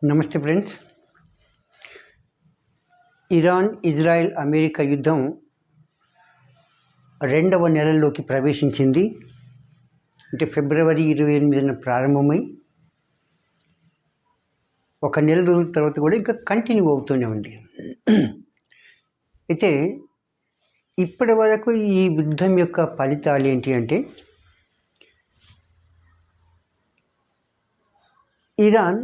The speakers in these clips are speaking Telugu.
నమస్తే ఫ్రెండ్స్. ఇరాన్, ఇజ్రాయెల్, అమెరికా యుద్ధం రెండవ నెలలోకి ప్రవేశించింది. అంటే ఫిబ్రవరి 28న ప్రారంభమై ఒక నెల రోజుల తర్వాత కూడా ఇంకా కంటిన్యూ అవుతూనే ఉంది. అయితే ఇప్పటి వరకు ఈ యుద్ధం యొక్క ఫలితాలు ఏంటి అంటే, ఇరాన్,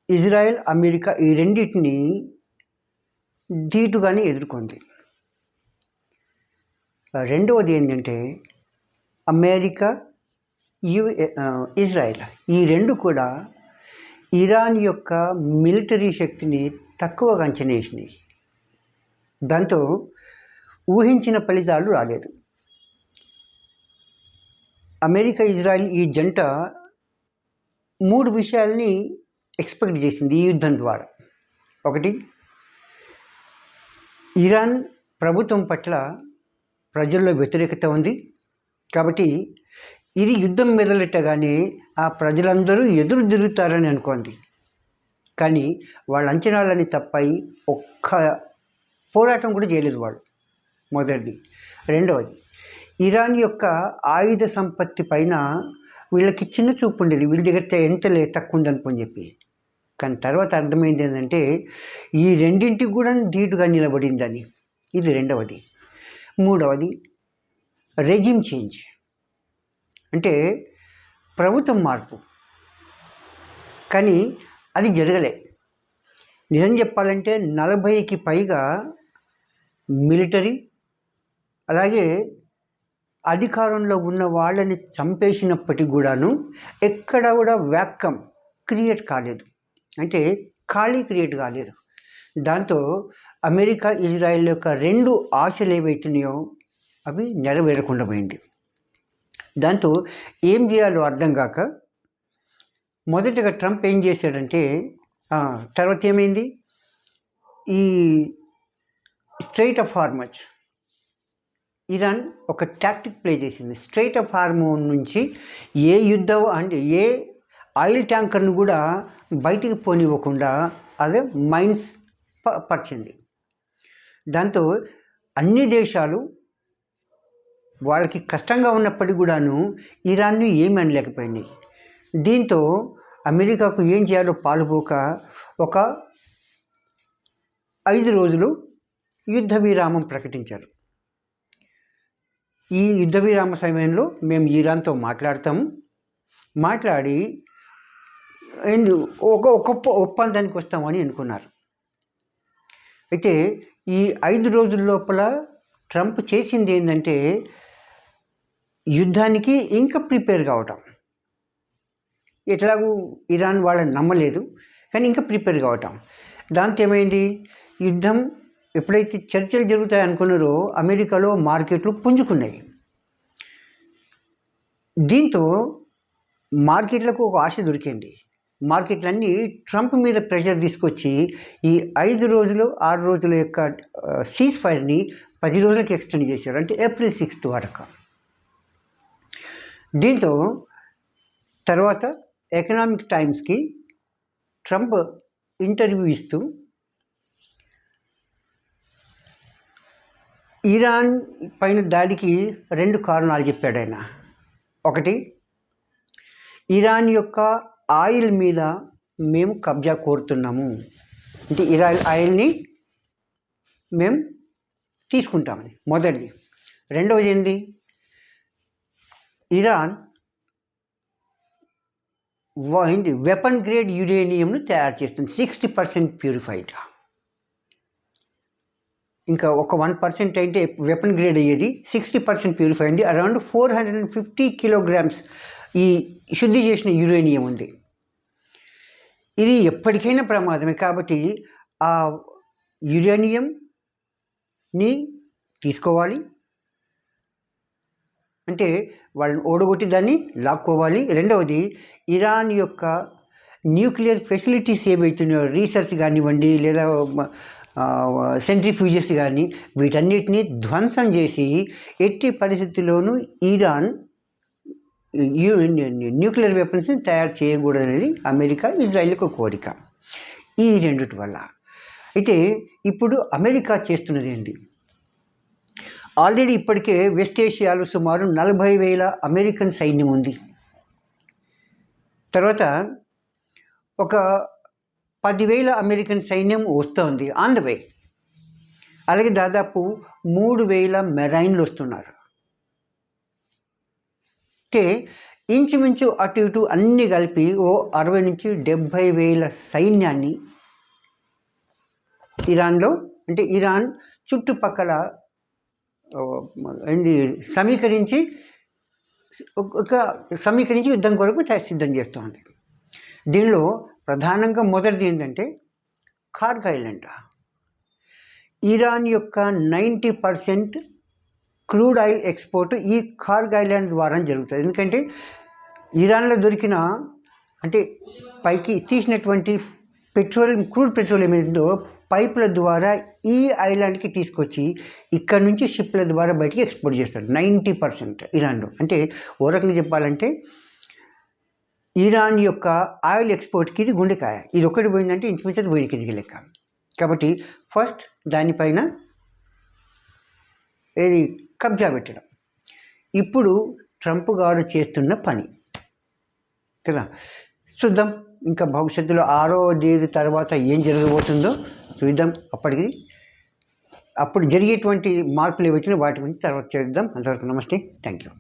ఇజ్రాయెల్, అమెరికా ఈ రెండింటిని ధీటుగానే ఎదుర్కొంది. రెండవది ఏంటంటే అమెరికా, ఇజ్రాయెల్ ఈ రెండు కూడా ఇరాన్ యొక్క మిలిటరీ శక్తిని తక్కువగా అంచనా వేసినాయి. దాంతో ఊహించిన ఫలితాలు రాలేదు. అమెరికా, ఇజ్రాయెల్ ఈ జంట 3 విషయాల్ని ఎక్స్పెక్ట్ చేసింది ఈ యుద్ధం ద్వారా. ఒకటి, ఇరాన్ ప్రభుత్వం పట్ల ప్రజల్లో వ్యతిరేకత ఉంది కాబట్టి ఇది యుద్ధం మొదలెట్టగానే ఆ ప్రజలందరూ ఎదురు తిరుగుతారని అనుకోండి. కానీ వాళ్ళ అంచనాలని తప్పాయి. ఒక్క పోరాటం కూడా చేయలేదు వాళ్ళు. మొదటిది. రెండవది, ఇరాన్ యొక్క ఆయుధ సంపత్తి పైన వీళ్ళకి చిన్న చూపు ఉండేది. వీళ్ళ దగ్గర ఎంత తక్కువ ఉందనుకోని చెప్పి. కానీ తర్వాత అర్థమైంది ఏంటంటే ఈ రెండింటికి కూడా ధీటుగా నిలబడిందని. ఇది రెండవది. మూడవది, రెజిమ్ చేంజ్, అంటే ప్రభుత్వం మార్పు. కానీ అది జరగలే. నిజం చెప్పాలంటే 40కి పైగా మిలిటరీ అలాగే అధికారంలో ఉన్న వాళ్ళని చంపేసినప్పటికి కూడాను ఎక్కడ కూడా వ్యాకమ్ క్రియేట్ కాలేదు, అంటే ఖాళీ క్రియేట్ కాలేదు. దాంతో అమెరికా, ఇజ్రాయెల్ యొక్క 2 ఆశలు ఏవైతున్నాయో అవి నెరవేరకుండా పోయింది. దాంతో ఏం చేయాలో అర్థం కాక మొదటగా ట్రంప్ ఏం చేశాడంటే, తర్వాత ఏమైంది, ఈ స్ట్రెయిట్ ఆఫ్ హార్మజ్ ఇరాన్ ఒక టాక్టిక్ ప్లే చేసింది. స్ట్రెయిట్ ఆఫ్ హార్మోన్ నుంచి ఏ యుద్ధం అంటే ఏ ఆయిల్ ట్యాంకర్ను కూడా బయటికి పోనివ్వకుండా అదే మైన్స్ పరిచింది. దాంతో అన్ని దేశాలు వాళ్ళకి కష్టంగా ఉన్నప్పటికీ కూడాను ఇరాన్ను ఏమీ అనలేకపోయినాయి. దీంతో అమెరికాకు ఏం చేయాలో పాలుపోక ఒక 5 రోజులు యుద్ధ విరామం ప్రకటించారు. ఈ యుద్ధ విరామ సమయంలో మేము ఇరాన్తో మాట్లాడి ఒక ఒప్పందానికి వస్తామని అనుకున్నారు. అయితే ఈ 5 రోజుల లోపల ట్రంప్ చేసింది ఏంటంటే యుద్ధానికి ఇంకా ప్రిపేర్ కావటం. ఎట్లాగూ ఇరాన్ వాళ్ళని నమ్మలేదు కానీ ఇంకా ప్రిపేర్ కావటం. దాంతో ఏమైంది, యుద్ధం ఎప్పుడైతే చర్చలు జరుగుతాయి అనుకున్నారో అమెరికాలో మార్కెట్లు పుంజుకున్నాయి. దీంతో మార్కెట్లకు ఒక ఆశ దొరికింది. మార్కెట్లన్నీ ట్రంప్ మీద ప్రెషర్ తీసుకొచ్చి ఈ 5 రోజులు 6 రోజుల యొక్క సీజ్ ఫైర్ని 10 రోజులకి ఎక్స్టెండ్ చేశారు, అంటే ఏప్రిల్ 6 వరకు. దీంతో తర్వాత ఎకనామిక్ టైమ్స్కి ట్రంప్ ఇంటర్వ్యూ ఇస్తూ ఇరాన్ పైన దాడికి 2 కారణాలు చెప్పాడు ఆయన. ఒకటి, ఇరాన్ యొక్క ఆయిల్ మీద మేము కబ్జా కోరుతున్నాము, అంటే ఇరాన్ ఆయిల్ని మేము తీసుకుంటామని మొదటిది. రెండవది ఏంది, ఇరాన్ వెపన్ గ్రేడ్ యురేనియంను తయారు చేస్తుంది 60% ప్యూరిఫైడ్. ఇంకా ఒక 1% అయితే వెపన్ గ్రేడ్ అయ్యేది, 60% ప్యూరిఫై అయింది. అరౌండ్ 450 కిలోగ్రామ్స్ ఈ శుద్ధి చేసిన యురేనియం ఉంది. ఇది ఎప్పటికైనా ప్రమాదమే కాబట్టి ఆ యురేనియంని తీసుకోవాలి, అంటే వాళ్ళని ఓడగొట్టి దాన్ని లాక్కోవాలి. రెండవది, ఇరాన్ యొక్క న్యూక్లియర్ ఫెసిలిటీస్ ఏవైతున్నాయో రీసెర్చ్ కానివ్వండి లేదా సెంట్రిఫ్యూజెస్ కానీ వీటన్నిటిని ధ్వంసం చేసి ఎట్టి పరిస్థితుల్లోనూ ఇరాన్ న్యూక్లియర్ వెపన్స్ని తయారు చేయకూడదనేది అమెరికా ఇజ్రాయిల్కి కోరిక. ఈ రెండిటి వల్ల అయితే ఇప్పుడు అమెరికా చేస్తున్నది ఏంటి? ఆల్రెడీ ఇప్పటికే వెస్ట్ ఏషియాలో సుమారు 40,000 అమెరికన్ సైన్యం ఉంది. తర్వాత ఒక 10,000 అమెరికన్ సైన్యం వస్తుంది ఆన్ ద వే. అలాగే దాదాపు 3,000 మెరైన్లు వస్తున్నారు. అంటే ఇంచుమించు అటు ఇటు అన్నీ కలిపి ఓ 60,000-70,000 సైన్యాన్ని ఇరాన్లో, అంటే ఇరాన్ చుట్టుపక్కల సమీకరించి యుద్ధం కొరకు సిద్ధం చేస్తుంది. దీనిలో ప్రధానంగా మొదటిది ఏంటంటే కార్గ్ ఐలాండ్. ఇరాన్ యొక్క 90% క్రూడ్ ఆయిల్ ఎక్స్పోర్ట్ ఈ కార్గ్ ఐలాండ్ ద్వారా జరుగుతుంది. ఎందుకంటే ఇరాన్లో దొరికిన, అంటే పైకి తీసినటువంటి క్రూడ్ పెట్రోల్ ఏమైందో పైపుల ద్వారా ఈ ఐలాండ్కి తీసుకొచ్చి ఇక్కడ నుంచి షిప్ల ద్వారా బయటికి ఎక్స్పోర్ట్ చేస్తారు 90% ఇరాన్లో. అంటే ఓ రకంగా చెప్పాలంటే ఇరాన్ యొక్క ఆయిల్ ఎక్స్పోర్ట్కి ఇది గుండెకాయ. ఇది ఒకటి పోయిందంటే ఇంచుమించు పోయినకి ఇది లెక్క. కాబట్టి ఫస్ట్ దానిపైన ఏది కబ్జా పెట్టడం ఇప్పుడు ట్రంప్ గారు చేస్తున్న పని కదా. చూద్దాం ఇంకా భవిష్యత్తులో 6వ డేట్ తర్వాత ఏం జరగబోతుందో చూద్దాం. అప్పుడు జరిగేటువంటి మార్పులు ఏవైనా వాటి గురించి తర్వాత చేద్దాం. అంతవరకు నమస్తే, థ్యాంక్ యూ.